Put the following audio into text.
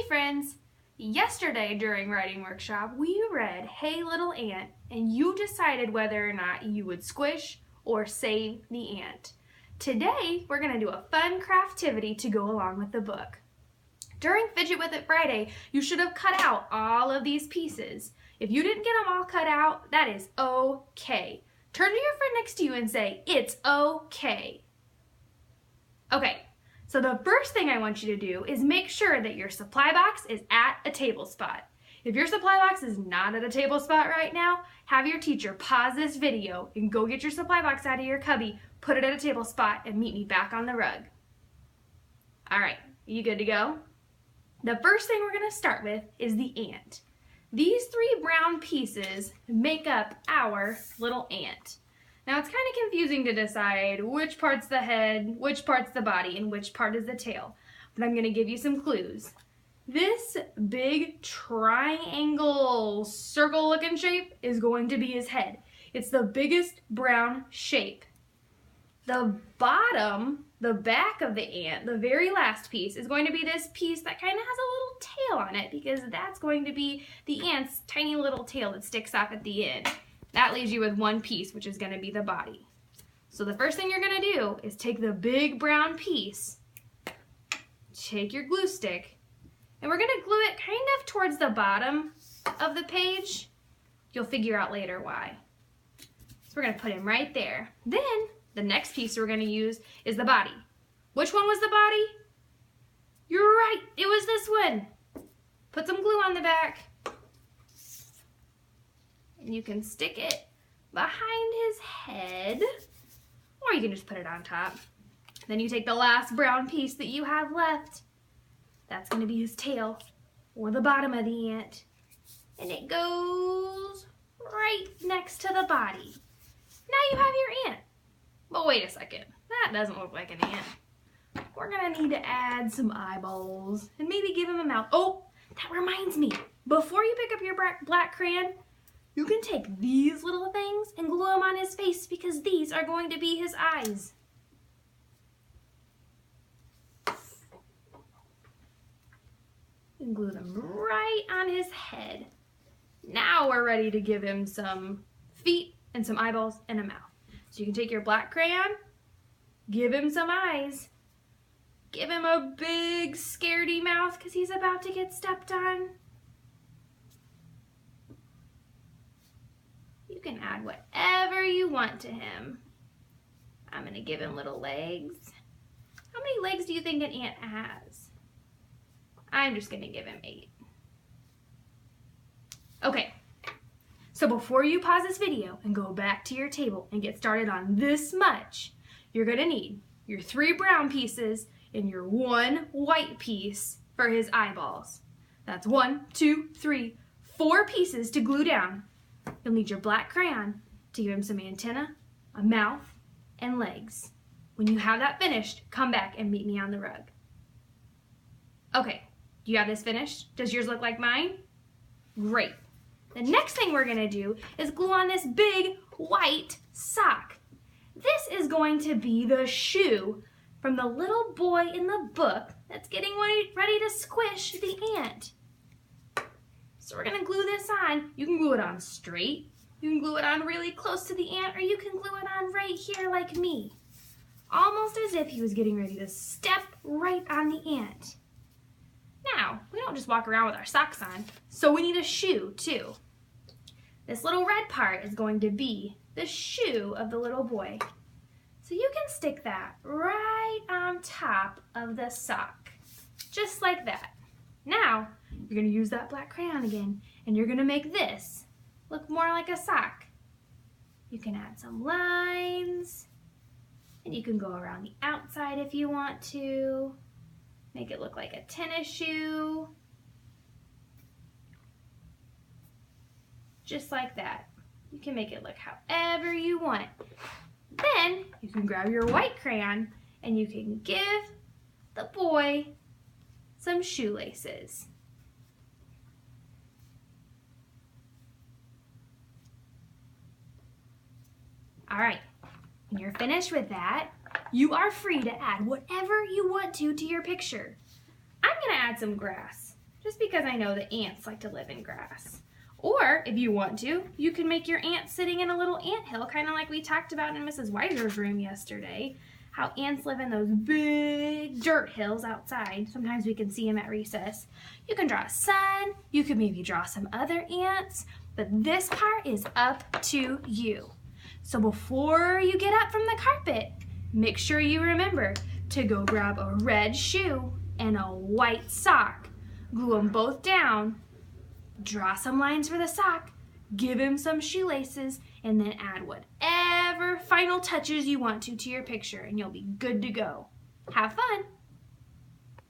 Hey friends! Yesterday during writing workshop, we read Hey Little Ant, and you decided whether or not you would squish or save the ant. Today, we're going to do a fun craftivity to go along with the book. During Fidget With It Friday, you should have cut out all of these pieces. If you didn't get them all cut out, that is okay. Turn to your friend next to you and say, it's okay. Okay. So the first thing I want you to do is make sure that your supply box is at a table spot. If your supply box is not at a table spot right now, have your teacher pause this video and go get your supply box out of your cubby, put it at a table spot, and meet me back on the rug. All right, you good to go? The first thing we're going to start with is the ant. These three brown pieces make up our little ant. Now it's kind of confusing to decide which part's the head, which part's the body, and which part is the tail. But I'm going to give you some clues. This big triangle circle looking shape is going to be his head. It's the biggest brown shape. The bottom, the back of the ant, the very last piece, is going to be this piece that kind of has a little tail on it because that's going to be the ant's tiny little tail that sticks off at the end. That leaves you with one piece, which is going to be the body. So the first thing you're going to do is take the big brown piece, take your glue stick, and we're going to glue it kind of towards the bottom of the page. You'll figure out later why. So we're going to put him right there. Then the next piece we're going to use is the body. Which one was the body? You're right, it was this one. Put some glue on the back. And you can stick it behind his head, or you can just put it on top. Then you take the last brown piece that you have left. That's going to be his tail, or the bottom of the ant. And it goes right next to the body. Now you have your ant. But wait a second, that doesn't look like an ant. We're going to need to add some eyeballs and maybe give him a mouth. Oh, that reminds me. Before you pick up your black crayon, you can take these little things and glue them on his face because these are going to be his eyes. And glue them right on his head. Now we're ready to give him some feet and some eyeballs and a mouth. So you can take your black crayon, give him some eyes, give him a big scaredy mouth because he's about to get stepped on. You can add whatever you want to him. I'm going to give him little legs. How many legs do you think an ant has? I'm just going to give him 8. Okay, so before you pause this video and go back to your table and get started on this much, you're going to need your 3 brown pieces and your 1 white piece for his eyeballs. That's 1, 2, 3, 4 pieces to glue down. You'll need your black crayon to give him some antenna, a mouth, and legs. When you have that finished, come back and meet me on the rug. Okay, do you have this finished? Does yours look like mine? Great. The next thing we're going to do is glue on this big white sock. This is going to be the shoe from the little boy in the book that's getting ready to squish the ant. So we're going to glue this on. You can glue it on straight, you can glue it on really close to the ant, or you can glue it on right here like me. Almost as if he was getting ready to step right on the ant. Now, we don't just walk around with our socks on, so we need a shoe too. This little red part is going to be the shoe of the little boy. So you can stick that right on top of the sock, just like that. Now, you're going to use that black crayon again, and you're going to make this look more like a sock. You can add some lines, and you can go around the outside if you want to. Make it look like a tennis shoe. Just like that. You can make it look however you want. Then, you can grab your white crayon, and you can give the boy some shoelaces. All right, when you're finished with that, you are free to add whatever you want to your picture. I'm going to add some grass. just because I know that ants like to live in grass. Or, if you want to, you can make your ant sitting in a little anthill, kind of like we talked about in Mrs. Weiser's room yesterday, how ants live in those big dirt hills outside. Sometimes we can see them at recess. You can draw a sun, you could maybe draw some other ants, but this part is up to you. So before you get up from the carpet, make sure you remember to go grab a red shoe and a white sock. Glue them both down, draw some lines for the sock, give him some shoelaces, and then add whatever final touches you want to your picture, and you'll be good to go. Have fun!